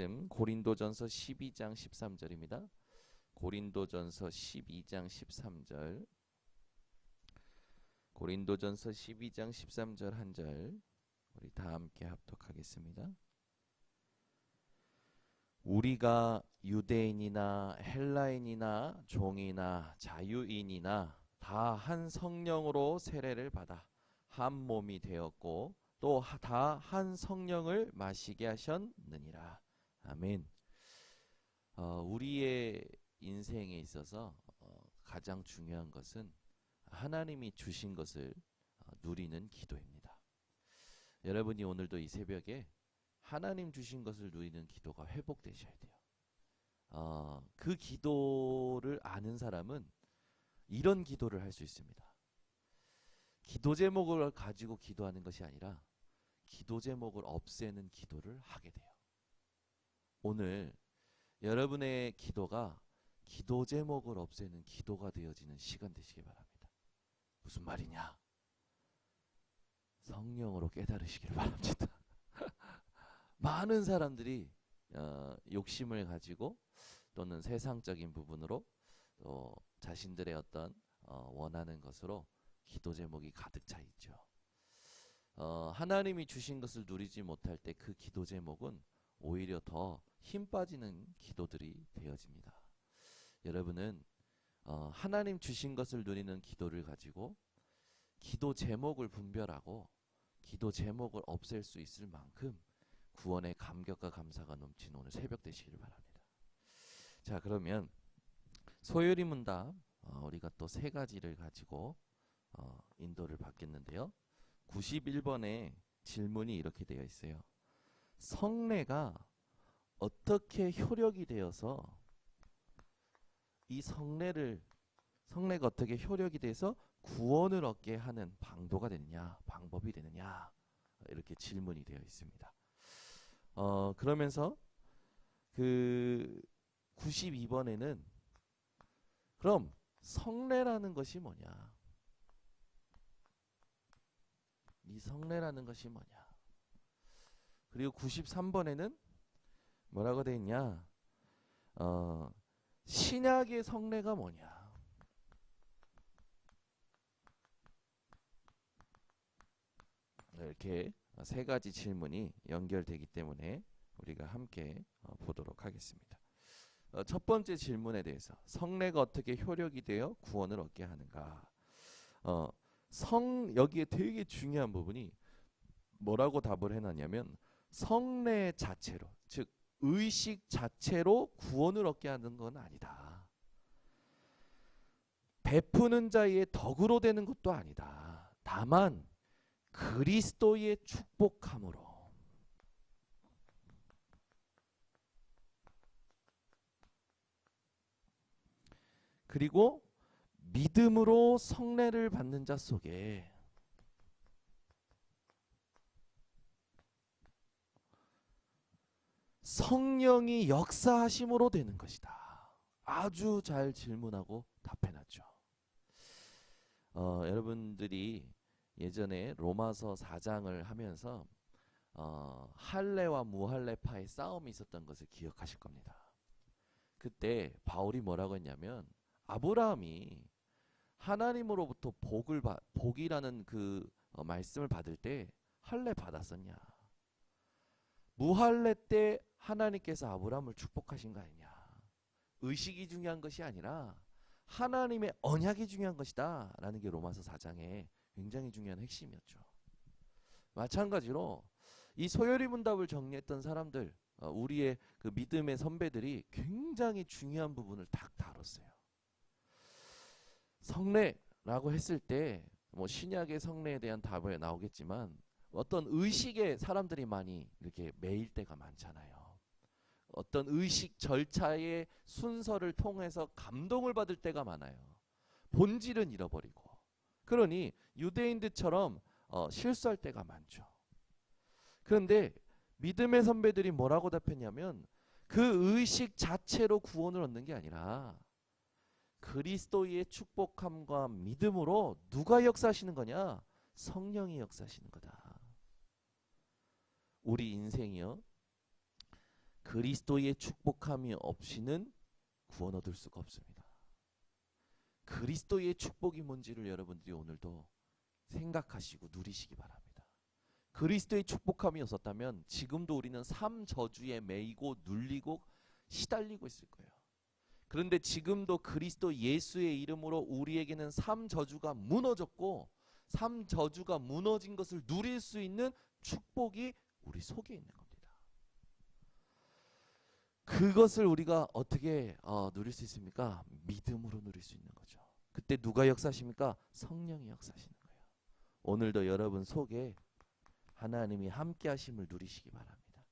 말씀 고린도전서 12장 13절입니다. 고린도전서 12장 13절. 고린도전서 12장 13절 한 절 우리 다 함께 합독하겠습니다. 우리가 유대인이나 헬라인이나 종이나 자유인이나 다 한 성령으로 세례를 받아 한 몸이 되었고 또 다 한 성령을 마시게 하셨느니라. 아멘. 우리의 인생에 있어서 가장 중요한 것은 하나님이 주신 것을 누리는 기도입니다. 여러분이 오늘도 이 새벽에 하나님 주신 것을 누리는 기도가 회복되셔야 돼요. 그 기도를 아는 사람은 이런 기도를 할 수 있습니다. 기도 제목을 가지고 기도하는 것이 아니라 기도 제목을 없애는 기도를 하게 돼요. 오늘 여러분의 기도가 기도 제목을 없애는 기도가 되어지는 시간 되시기 바랍니다. 무슨 말이냐? 성령으로 깨달으시기를 바랍니다. 많은 사람들이 욕심을 가지고 또는 세상적인 부분으로 또 자신들의 어떤 원하는 것으로 기도 제목이 가득 차 있죠. 하나님이 주신 것을 누리지 못할 때 그 기도 제목은 오히려 더 힘 빠지는 기도들이 되어집니다. 여러분은 하나님 주신 것을 누리는 기도를 가지고 기도 제목을 분별하고 기도 제목을 없앨 수 있을 만큼 구원의 감격과 감사가 넘치는 오늘 새벽 되시기를 바랍니다. 자, 그러면 소요리 문답 우리가 또 세 가지를 가지고 인도를 받겠는데요. 91번에 질문이 이렇게 되어 있어요. 성례가 어떻게 효력이 되어서 이 성례가 어떻게 효력이 돼서 구원을 얻게 하는 방도가 되느냐, 방법이 되느냐, 이렇게 질문이 되어 있습니다. 그러면서 그 92번에는 그럼 성례라는 것이 뭐냐? 이 성례라는 것이 뭐냐? 그리고 93번에는 뭐라고 되어 있냐? 신약의 성례가 뭐냐? 이렇게 세 가지 질문이 연결되기 때문에 우리가 함께 보도록 하겠습니다. 첫 번째 질문에 대해서 성례가 어떻게 효력이 되어 구원을 얻게 하는가? 여기에 되게 중요한 부분이 뭐라고 답을 해놨냐면 성례 자체로, 즉 의식 자체로 구원을 얻게 하는 건 아니다. 베푸는 자의 덕으로 되는 것도 아니다. 다만 그리스도의 축복함으로, 그리고 믿음으로 성례를 받는 자 속에 성령이 역사하심으로 되는 것이다. 아주 잘 질문하고 답해놨죠. 여러분들이 예전에 로마서 4장을 하면서 할례와 무할례파의 싸움이 있었던 것을 기억하실 겁니다. 그때 바울이 뭐라고 했냐면 아브라함이 하나님으로부터 복이라는 그 말씀을 받을 때 할례 받았었냐? 무할례 때 하나님께서 아브라함을 축복하신 거 아니냐? 의식이 중요한 것이 아니라 하나님의 언약이 중요한 것이다 라는 게 로마서 4장의 굉장히 중요한 핵심이었죠. 마찬가지로 이 소요리 문답을 정리했던 사람들, 우리의 그 믿음의 선배들이 굉장히 중요한 부분을 딱 다뤘어요. 성례라고 했을 때 뭐 신약의 성례에 대한 답이 나오겠지만 어떤 의식에 사람들이 많이 이렇게 매일 때가 많잖아요. 어떤 의식 절차의 순서를 통해서 감동을 받을 때가 많아요. 본질은 잃어버리고. 그러니 유대인들처럼 실수할 때가 많죠. 그런데 믿음의 선배들이 뭐라고 답했냐면 그 의식 자체로 구원을 얻는 게 아니라 그리스도의 축복함과 믿음으로 누가 역사하시는 거냐? 성령이 역사하시는 거다. 우리 인생이요, 그리스도의 축복함이 없이는 구원 얻을 수가 없습니다. 그리스도의 축복이 뭔지를 여러분들이 오늘도 생각하시고 누리시기 바랍니다. 그리스도의 축복함이 없었다면 지금도 우리는 삶 저주에 매이고 눌리고 시달리고 있을 거예요. 그런데 지금도 그리스도 예수의 이름으로 우리에게는 삶 저주가 무너졌고 삶 저주가 무너진 것을 누릴 수 있는 축복이 우리 속에 있는 겁니다. 그것을 우리가 어떻게 누릴 수 있습니까? 믿음으로 누릴 수 있는 거죠. 그때 누가 역사하십니까? 성령이 역사하시는 거예요. 오늘도 여러분 속에 하나님이 함께 하심을 누리시기 바랍니다.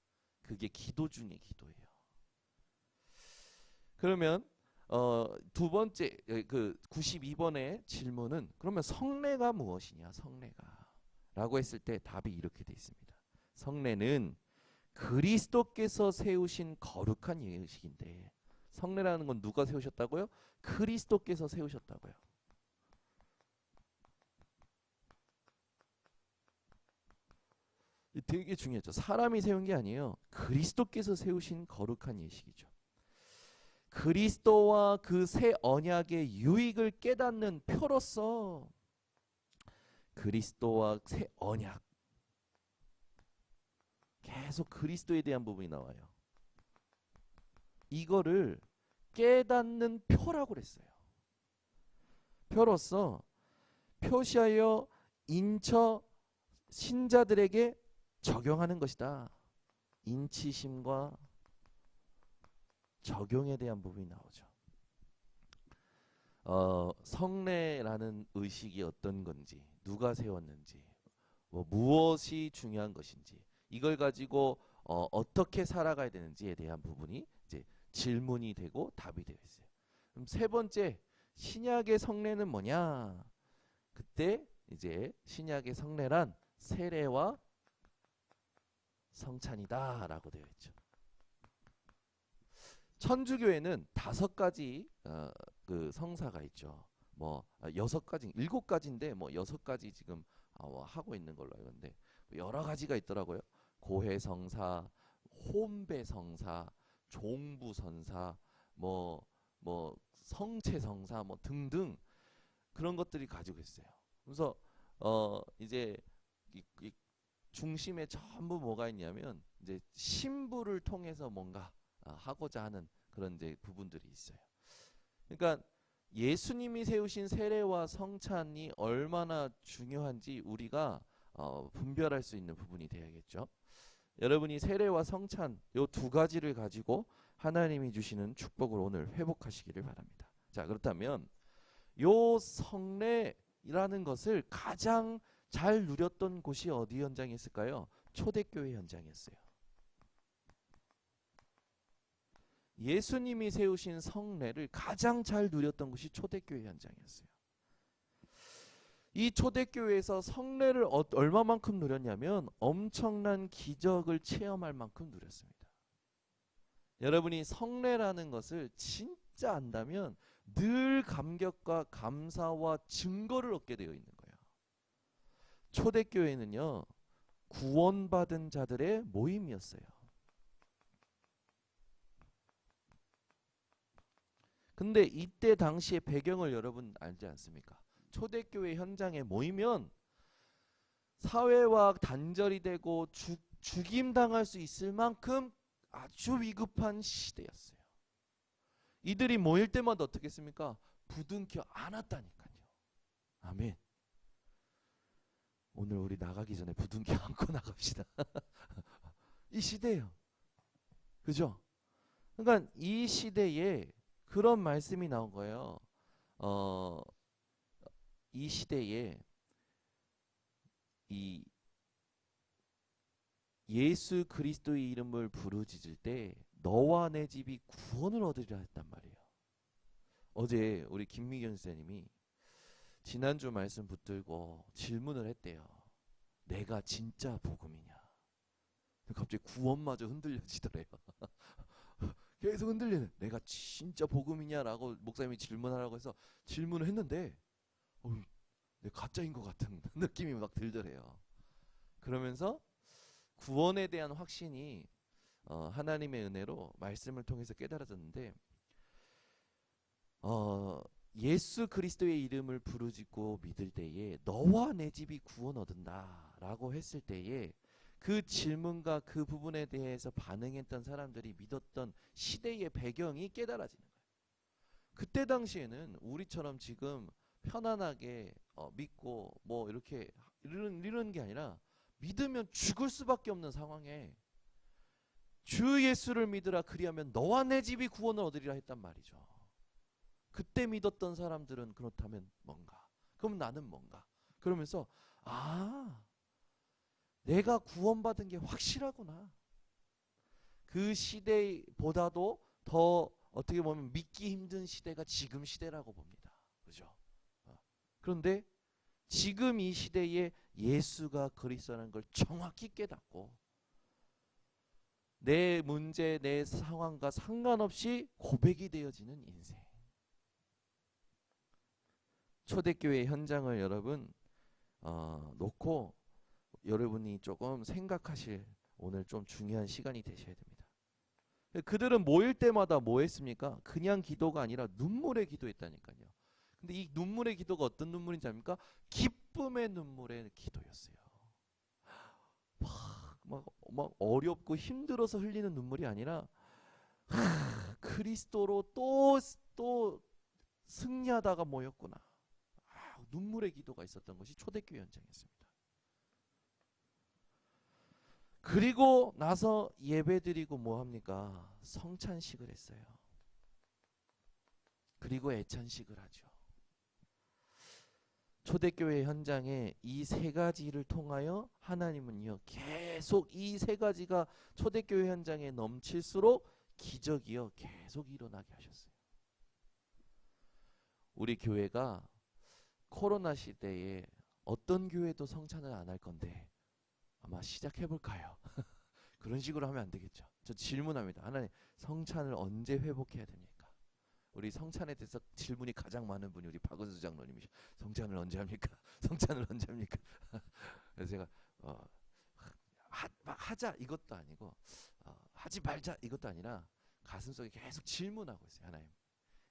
그게 기도 중의 기도예요. 그러면 두 번째 그 92번의 질문은 그러면 성례가 무엇이냐? 성례가 라고 했을 때 답이 이렇게 돼 있습니다. 성례는 그리스도께서 세우신 거룩한 예식인데 성례라는 건 누가 세우셨다고요? 그리스도께서 세우셨다고요. 되게 중요하죠. 사람이 세운 게 아니에요. 그리스도께서 세우신 거룩한 예식이죠. 그리스도와 그 새 언약의 유익을 깨닫는 표로서 그리스도와 새 언약 계속 그리스도에 대한 부분이 나와요. 이거를 깨닫는 표라고 그랬어요. 표로서 표시하여 인처 신자들에게 적용하는 것이다. 인치심과 적용에 대한 부분이 나오죠. 성례라는 의식이 어떤 건지, 누가 세웠는지, 무엇이 중요한 것인지, 이걸 가지고 어떻게 살아가야 되는지에 대한 부분이 이제 질문이 되고 답이 되어 있어요. 그럼 세 번째, 신약의 성례는 뭐냐? 그때 이제 신약의 성례란 세례와 성찬이다라고 되어 있죠. 천주교에는 5가지 그 성사가 있죠. 뭐 6가지, 7가지인데 뭐 6가지 지금 하고 있는 걸로 알고 있는데 여러 가지가 있더라고요. 고해성사, 혼배성사, 종부선사, 뭐 성체성사 뭐 등등 그런 것들이 가지고 있어요. 그래서 이제 이 중심에 전부 뭐가 있냐면 이제 신부를 통해서 뭔가 하고자 하는 그런 이제 부분들이 있어요. 그러니까 예수님이 세우신 세례와 성찬이 얼마나 중요한지 우리가 분별할 수 있는 부분이 되어야겠죠. 여러분이 세례와 성찬 요 2가지를 가지고 하나님이 주시는 축복을 오늘 회복하시기를 바랍니다. 자, 그렇다면 요 성례라는 것을 가장 잘 누렸던 곳이 어디 현장이었을까요? 초대교회 현장이었어요. 예수님이 세우신 성례를 가장 잘 누렸던 것이 초대교회 현장이었어요. 이 초대교회에서 성례를 얼마만큼 누렸냐면 엄청난 기적을 체험할 만큼 누렸습니다. 여러분이 성례라는 것을 진짜 안다면 늘 감격과 감사와 증거를 얻게 되어 있는 거예요. 초대교회는요, 구원받은 자들의 모임이었어요. 근데 이때 당시의 배경을 여러분 알지 않습니까? 초대교회 현장에 모이면 사회와 단절이 되고 죽임당할 수 있을 만큼 아주 위급한 시대였어요. 이들이 모일 때마다 어떻게 했습니까? 부둥켜 안았다니까요. 아멘. 오늘 우리 나가기 전에 부둥켜 안고 나갑시다. 이 시대예요. 그죠? 그러니까 이 시대에 그런 말씀이 나온 거예요. 이 시대에 이 예수 그리스도의 이름을 부르짖을 때 너와 내 집이 구원을 얻으리라 했단 말이에요. 어제 우리 김미경 선생님이 지난주 말씀 붙들고 질문을 했대요. 내가 진짜 복음이냐? 갑자기 구원마저 흔들려지더래요. 계속 흔들리는 내가 진짜 복음이냐라고 목사님이 질문하라고 해서 질문을 했는데 내가 가짜인 것 같은 느낌이 막 들더래요. 그러면서 구원에 대한 확신이 하나님의 은혜로 말씀을 통해서 깨달아졌는데 예수 그리스도의 이름을 부르짖고 믿을 때에 너와 내 집이 구원 얻은다 라고 했을 때에 그 질문과 그 부분에 대해서 반응했던 사람들이 믿었던 시대의 배경이 깨달아지는 거예요. 그때 당시에는 우리처럼 지금 편안하게 믿고 뭐 이렇게 이러는 게 아니라 믿으면 죽을 수밖에 없는 상황에 주 예수를 믿으라 그리하면 너와 내 집이 구원을 얻으리라 했단 말이죠. 그때 믿었던 사람들은 그렇다면 뭔가? 그럼 나는 뭔가? 그러면서 내가 구원받은 게 확실하구나. 그 시대보다도 더 어떻게 보면 믿기 힘든 시대가 지금 시대라고 봅니다. 그죠? 그런데 지금 이 시대에 예수가 그리스도라는 걸 정확히 깨닫고 내 문제, 내 상황과 상관없이 고백이 되어지는 인생. 초대교회 현장을 여러분 놓고 여러분이 조금 생각하실 오늘 좀 중요한 시간이 되셔야 됩니다. 그들은 모일 때마다 뭐 했습니까? 그냥 기도가 아니라 눈물의 기도했다니까요. 근데 이 눈물의 기도가 어떤 눈물인지 압니까? 기쁨의 눈물의 기도였어요. 막 어렵고 힘들어서 흘리는 눈물이 아니라 그리스도로 또 승리하다가 모였구나. 눈물의 기도가 있었던 것이 초대교회 현장이었습니다. 그리고 나서 예배드리고 뭐합니까? 성찬식을 했어요. 그리고 애찬식을 하죠. 초대교회 현장에 이 세 가지를 통하여 하나님은요 계속 이 세 가지가 초대교회 현장에 넘칠수록 기적이요 계속 일어나게 하셨어요. 우리 교회가 코로나 시대에 어떤 교회도 성찬을 안 할 건데 아마 시작해볼까요? 그런 식으로 하면 안 되겠죠. 저 질문합니다. 하나님, 성찬을 언제 회복해야 됩니까? 우리 성찬에 대해서 질문이 가장 많은 분이 우리 박은수 장로님이시죠. 성찬을 언제 합니까? 성찬을 언제 합니까? 그래서 제가 하자 이것도 아니고 하지 말자 이것도 아니라 가슴속에 계속 질문하고 있어요. 하나님,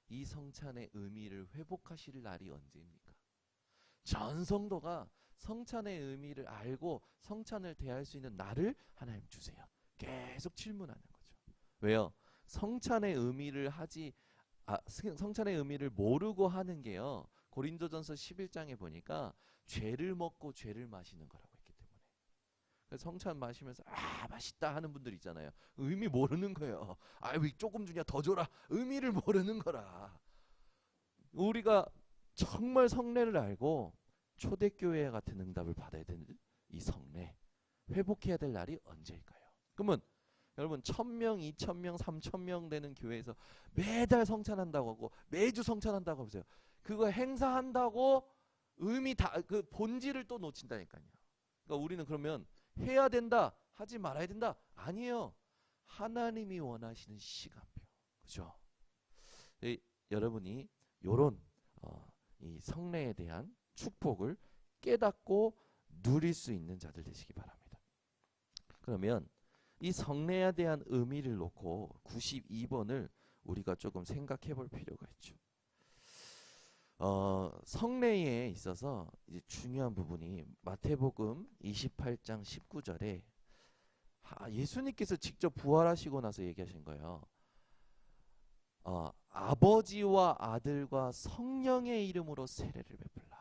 이 성찬의 의미를 회복하실 날이 언제입니까? 전 성도가 성찬의 의미를 알고 성찬을 대할 수 있는 날을 하나님 주세요. 계속 질문하는 거죠. 왜요? 성찬의 의미를 성찬의 의미를 모르고 하는 게요. 고린도전서 11장에 보니까 죄를 먹고 죄를 마시는 거라고 했기 때문에. 그래서 성찬 마시면서 맛있다 하는 분들 있잖아요. 의미 모르는 거예요. 왜 조금 주냐 더 줘라. 의미를 모르는 거라. 우리가 정말 성례를 알고 초대교회 같은 응답을 받아야 되는 이 성례 회복해야 될 날이 언제일까요? 그러면 여러분 1000명, 2000명, 3000명 되는 교회에서 매달 성찬한다고 하고 매주 성찬한다고 하세요. 그거 행사한다고 의미 그 본질을 또 놓친다니까요. 그러니까 우리는 그러면 해야 된다, 하지 말아야 된다 아니에요. 하나님이 원하시는 시간표, 그죠? 여러분이 요런 이 성례에 대한 축복을 깨닫고 누릴 수 있는 자들 되시기 바랍니다. 그러면 이 성례에 대한 의미를 놓고 92번을 우리가 조금 생각해 볼 필요가 있죠. 성례에 있어서 이제 중요한 부분이 마태복음 28장 19절에 예수님께서 직접 부활하시고 나서 얘기하신 거예요. 아버지와 아들과 성령의 이름으로 세례를 베풀라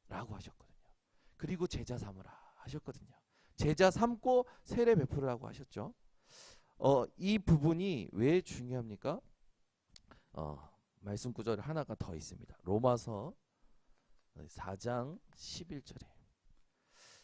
라고 하셨거든요. 그리고 제자 삼으라 하셨거든요. 제자 삼고 세례 베풀으라고 하셨죠. 이 부분이 왜 중요합니까? 말씀 구절 하나가 더 있습니다. 로마서 4장 11절에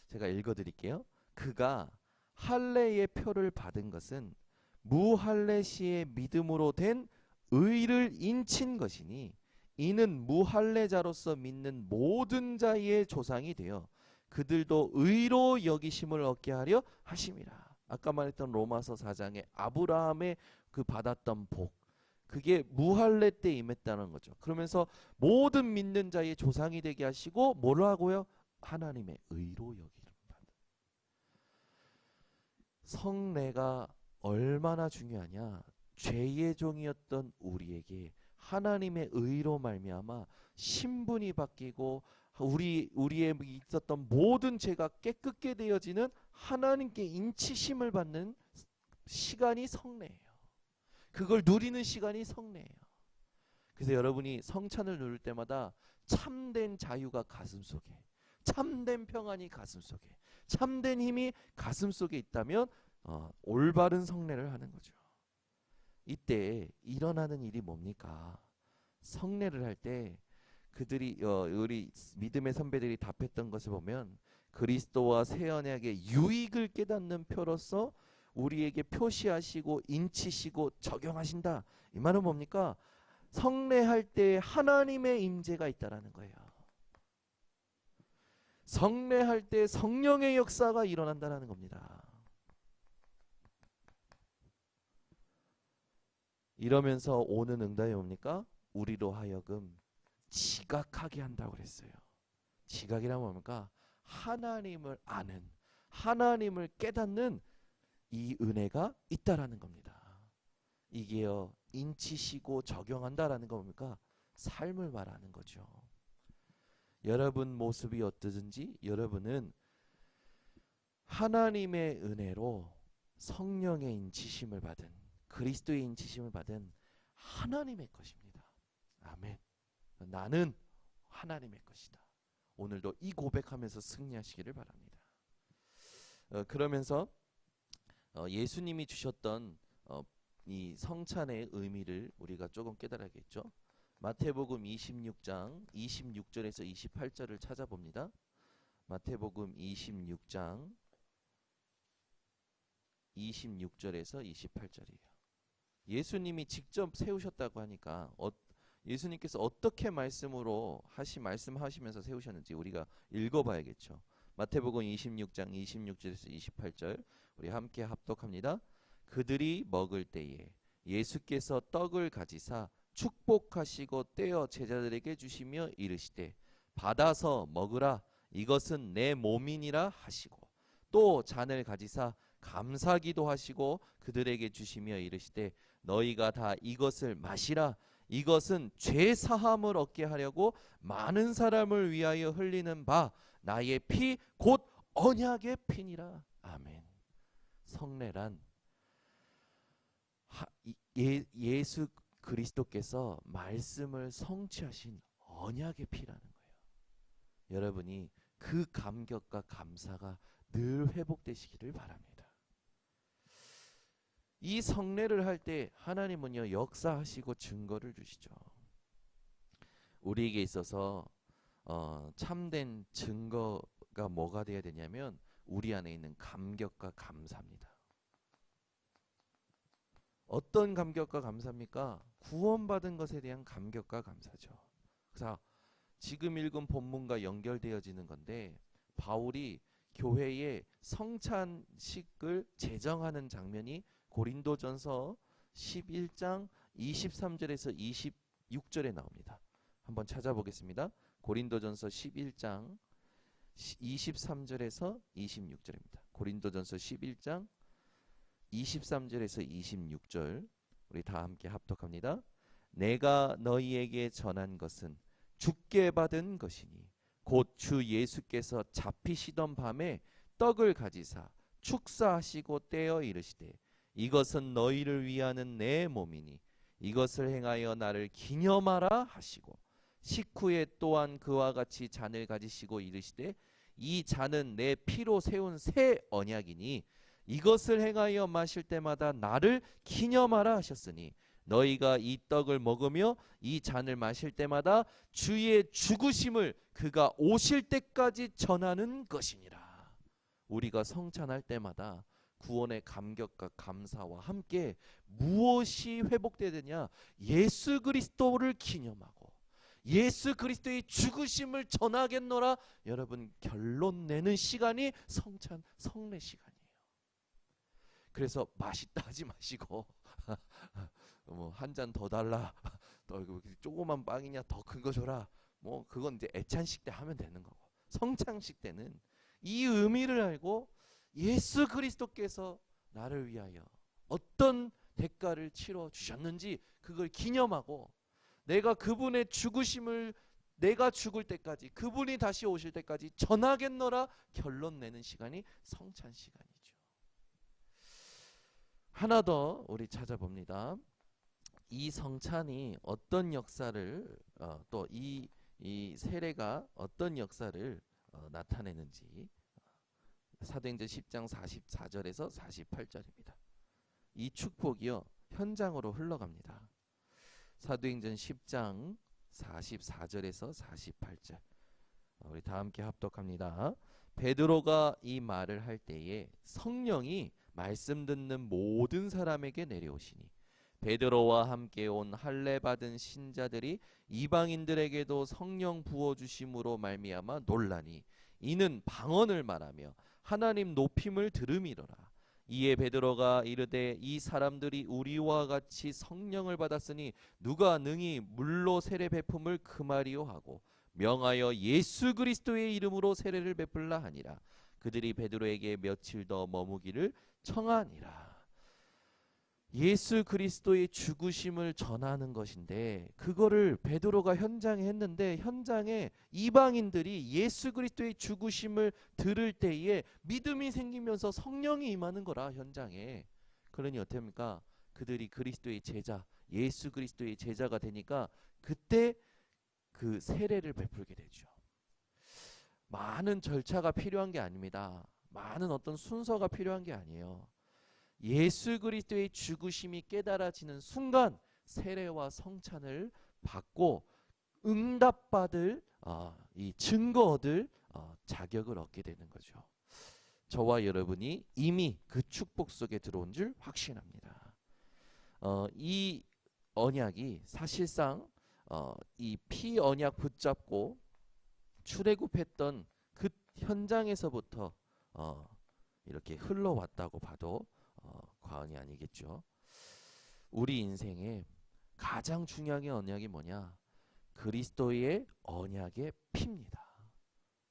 제가 읽어드릴게요. 그가 할례의 표를 받은 것은 무할례 시의 믿음으로 된 의를 인친 것이니 이는 무할례자로서 믿는 모든 자의 조상이 되어 그들도 의로 여기심을 얻게 하려 하심이라. 아까 말했던 로마서 4장에 아브라함의 그 받았던 복, 그게 무할례 때 임했다는 거죠. 그러면서 모든 믿는 자의 조상이 되게 하시고 뭐라고요? 하나님의 의로 여기를 받는. 성례가 얼마나 중요하냐? 죄의 종이었던 우리에게 하나님의 의로 말미암아 신분이 바뀌고 우리의 있었던 모든 죄가 깨끗게 되어지는 하나님께 인치심을 받는 시간이 성례예요. 그걸 누리는 시간이 성례예요. 그래서 여러분이 성찬을 누릴 때마다 참된 자유가 가슴속에, 참된 평안이 가슴속에, 참된 힘이 가슴속에 있다면 올바른 성례를 하는 거죠. 이때 일어나는 일이 뭡니까? 성례를 할 때 그들이 우리 믿음의 선배들이 답했던 것을 보면 그리스도와 새 언약의 유익을 깨닫는 표로서 우리에게 표시하시고 인치시고 적용하신다. 이 말은 뭡니까? 성례할 때 하나님의 임재가 있다라는 거예요. 성례할 때 성령의 역사가 일어난다는 겁니다. 이러면서 오는 응답이 뭡니까? 우리로 하여금 지각하게 한다고 그랬어요. 지각이란 뭡니까? 하나님을 아는, 하나님을 깨닫는 이 은혜가 있다라는 겁니다. 이게요, 인치시고 적용한다라는 거 뭡니까? 삶을 말하는 거죠. 여러분 모습이 어떠든지 여러분은 하나님의 은혜로 성령의 인치심을 받은, 그리스도의 인치심을 받은 하나님의 것입니다. 아멘. 나는 하나님의 것이다. 오늘도 이 고백하면서 승리하시기를 바랍니다. 그러면서 예수님이 주셨던 이 성찬의 의미를 우리가 조금 깨달아야겠죠. 마태복음 26장 26절에서 28절을 찾아봅니다. 마태복음 26장 26절에서 28절이에요. 예수님이 직접 세우셨다고 하니까 예수님께서 어떻게 말씀하시면서 세우셨는지 우리가 읽어봐야겠죠. 마태복음 26장 26절에서 28절 우리 함께 합독합니다. 그들이 먹을 때에 예수께서 떡을 가지사 축복하시고 떼어 제자들에게 주시며 이르시되 받아서 먹으라 이것은 내 몸이니라 하시고 또 잔을 가지사 감사기도 하시고 그들에게 주시며 이르시되 너희가 다 이것을 마시라 이것은 죄 사함을 얻게 하려고 많은 사람을 위하여 흘리는 바 나의 피 곧 언약의 피니라. 아멘. 성례란 예수 그리스도께서 말씀을 성취하신 언약의 피라는 거예요. 여러분이 그 감격과 감사가 늘 회복되시기를 바랍니다. 이 성례를 할 때 하나님은요 역사하시고 증거를 주시죠. 우리에게 있어서 참된 증거가 뭐가 되어야 되냐면 우리 안에 있는 감격과 감사입니다. 어떤 감격과 감사입니까? 구원받은 것에 대한 감격과 감사죠. 그래서 지금 읽은 본문과 연결되어지는 건데 바울이 교회의 성찬식을 제정하는 장면이 고린도전서 11장 23절에서 26절에 나옵니다. 한번 찾아보겠습니다. 고린도전서 11장 23절에서 26절입니다. 고린도전서 11장 23절에서 26절 우리 다 함께 합독합니다. 내가 너희에게 전한 것은 주께 받은 것이니 곧 주 예수께서 잡히시던 밤에 떡을 가지사 축사하시고 떼어 이르시되 이것은 너희를 위하는 내 몸이니 이것을 행하여 나를 기념하라 하시고 식후에 또한 그와 같이 잔을 가지시고 이르시되 이 잔은 내 피로 세운 새 언약이니 이것을 행하여 마실 때마다 나를 기념하라 하셨으니 너희가 이 떡을 먹으며 이 잔을 마실 때마다 주의 죽으심을 그가 오실 때까지 전하는 것이니라. 우리가 성찬할 때마다 구원의 감격과 감사와 함께 무엇이 회복되느냐? 예수 그리스도를 기념하고 예수 그리스도의 죽으심을 전하겠노라. 여러분 결론 내는 시간이 성례 시간이에요. 그래서 맛있다 하지 마시고 뭐 한 잔 더 달라. 조그만 빵이냐 더 큰 거 줘라. 뭐 그건 이제 애찬식 때 하면 되는 거고 성찬식 때는 이 의미를 알고 예수 그리스도께서 나를 위하여 어떤 대가를 치러 주셨는지 그걸 기념하고 내가 그분의 죽으심을 내가 죽을 때까지 그분이 다시 오실 때까지 전하겠노라 결론 내는 시간이 성찬 시간이죠. 하나 더 우리 찾아봅니다. 이 성찬이 어떤 역사를 또 이 세례가 어떤 역사를 나타내는지 사도행전 10장 44절에서 48절입니다. 이 축복이요 현장으로 흘러갑니다. 사도행전 10장 44절에서 48절 우리 다 함께 합독합니다. 베드로가 이 말을 할 때에 성령이 말씀 듣는 모든 사람에게 내려오시니 베드로와 함께 온 할례 받은 신자들이 이방인들에게도 성령 부어 주심으로 말미암아 놀라니 이는 방언을 말하며 하나님 높임을 들음이로라. 이에 베드로가 이르되 이 사람들이 우리와 같이 성령을 받았으니 누가 능히 물로 세례 베품을 금하리요 하고 명하여 예수 그리스도의 이름으로 세례를 베풀라 하니라. 그들이 베드로에게 며칠 더 머무기를 청하니라. 예수 그리스도의 죽으심을 전하는 것인데 그거를 베드로가 현장에 했는데 현장에 이방인들이 예수 그리스도의 죽으심을 들을 때에 믿음이 생기면서 성령이 임하는 거라 현장에. 그러니 어떻습니까? 그들이 그리스도의 제자 예수 그리스도의 제자가 되니까 그때 그 세례를 베풀게 되죠. 많은 절차가 필요한 게 아닙니다. 많은 어떤 순서가 필요한 게 아니에요. 예수 그리스도의 죽으심이 깨달아지는 순간 세례와 성찬을 받고 응답받을 이 증거 얻을 자격을 얻게 되는 거죠. 저와 여러분이 이미 그 축복 속에 들어온 줄 확신합니다. 이 언약이 사실상 이 피 언약 붙잡고 출애굽했던 그 현장에서부터 이렇게 흘러왔다고 봐도 과언이 아니겠죠. 우리 인생에 가장 중요한 언약이 뭐냐? 그리스도의 언약의 피입니다.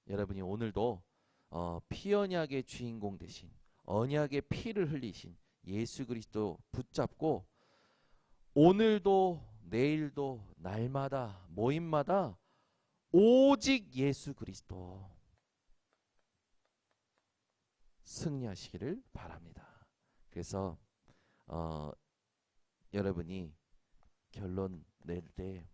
여러분이 오늘도 피 언약의 주인공 되신 언약의 피를 흘리신 예수 그리스도 붙잡고 오늘도 내일도 날마다 모임마다 오직 예수 그리스도 승리하시기를 바랍니다. 그래서 여러분이 결론 낼 때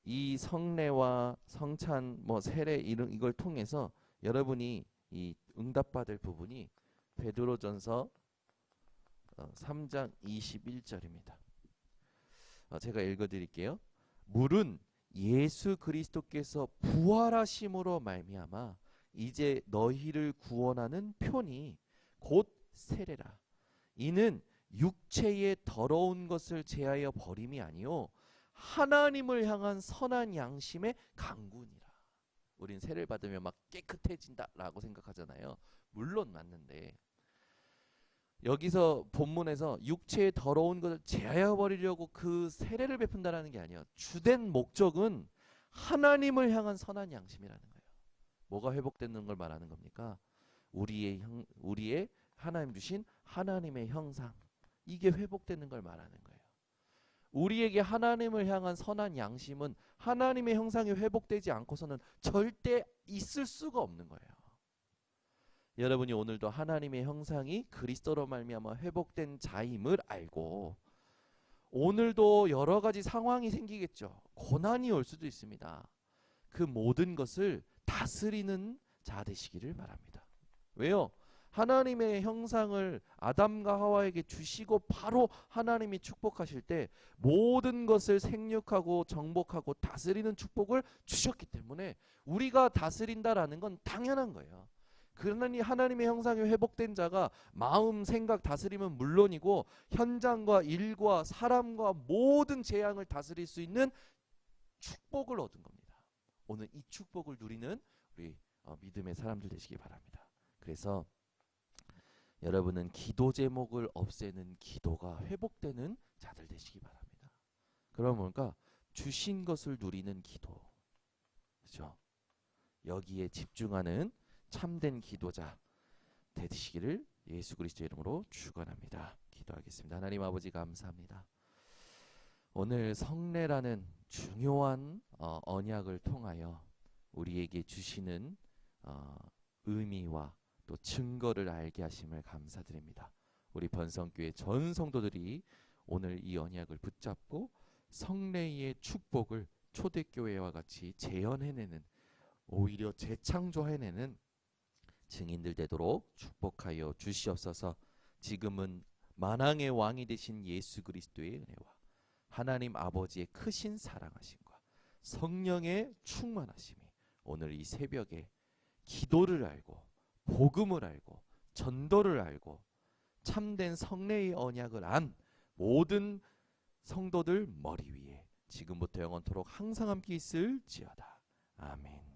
이 성례와 성찬 세례 이걸 통해서 여러분이 이 응답받을 부분이 베드로전서 3장 21절입니다. 제가 읽어드릴게요. 물은 예수 그리스도께서 부활하심으로 말미암아 이제 너희를 구원하는 표니 곧 세례라. 이는 육체의 더러운 것을 제하여 버림이 아니요 하나님을 향한 선한 양심의 강군이라. 우린 세례를 받으면 막 깨끗해진다라고 생각하잖아요. 물론 맞는데 여기서 본문에서 육체의 더러운 것을 제하여 버리려고 그 세례를 베푼다라는 게 아니에요. 주된 목적은 하나님을 향한 선한 양심이라는 거예요. 뭐가 회복되는 걸 말하는 겁니까? 우리의 하나님 주신 하나님의 형상, 이게 회복되는 걸 말하는 거예요. 우리에게 하나님을 향한 선한 양심은 하나님의 형상이 회복되지 않고서는 절대 있을 수가 없는 거예요. 여러분이 오늘도 하나님의 형상이 그리스도로 말미암아 회복된 자임을 알고 오늘도 여러 가지 상황이 생기겠죠. 고난이 올 수도 있습니다. 그 모든 것을 다스리는 자 되시기를 바랍니다. 왜요? 하나님의 형상을 아담과 하와에게 주시고 바로 하나님이 축복하실 때 모든 것을 생육하고 정복하고 다스리는 축복을 주셨기 때문에 우리가 다스린다라는 건 당연한 거예요. 그러니 하나님의 형상이 회복된 자가 마음, 생각 다스림은 물론이고 현장과 일과 사람과 모든 재앙을 다스릴 수 있는 축복을 얻은 겁니다. 오늘 이 축복을 누리는 우리 믿음의 사람들 되시기 바랍니다. 그래서 여러분은 기도 제목을 없애는 기도가 회복되는 자들 되시기 바랍니다. 그럼 뭔가 주신 것을 누리는 기도, 그렇죠? 여기에 집중하는 참된 기도자 되시기를 예수 그리스도의 이름으로 축원합니다. 기도하겠습니다. 하나님 아버지 감사합니다. 오늘 성례라는 중요한 언약을 통하여 우리에게 주시는 의미와 또 증거를 알게 하심을 감사드립니다. 우리 번성교회 전 성도들이 오늘 이 언약을 붙잡고 성례의 축복을 초대교회와 같이 재현해내는, 오히려 재창조해내는 증인들 되도록 축복하여 주시옵소서. 지금은 만왕의 왕이 되신 예수 그리스도의 은혜와 하나님 아버지의 크신 사랑하심과 성령의 충만하심이 오늘 이 새벽에 기도를 알고 복음을 알고 전도를 알고 참된 성례의 언약을 안 모든 성도들 머리 위에 지금부터 영원토록 항상 함께 있을지어다. 아멘.